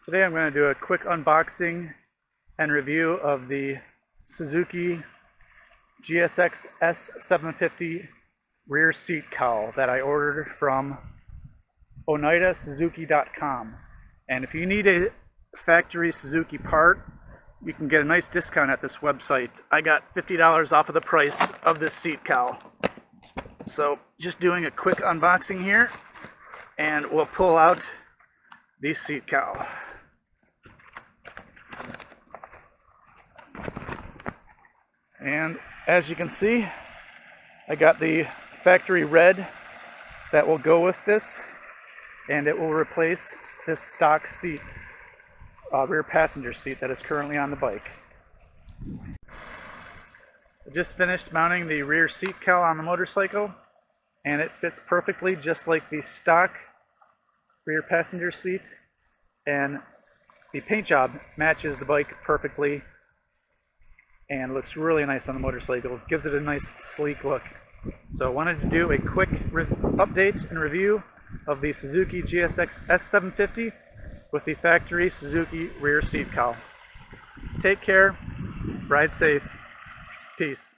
Today I'm going to do a quick unboxing and review of the Suzuki GSX-S750 rear seat cowl that I ordered from OneidaSuzuki.com. And if you need a factory Suzuki part, you can get a nice discount at this website. I got $50 off of the price of this seat cowl. So just doing a quick unboxing here, and we'll pull out the seat cowl. And as you can see, I got the factory red that will go with this, and it will replace this stock seat, rear passenger seat that is currently on the bike. I just finished mounting the rear seat cowl on the motorcycle, and it fits perfectly just like the stock rear passenger seat, and the paint job matches the bike perfectly and looks really nice on the motorcycle. It gives it a nice sleek look. So I wanted to do a quick update and review of the Suzuki GSX-S750 with the factory Suzuki rear seat cowl. Take care, ride safe, peace.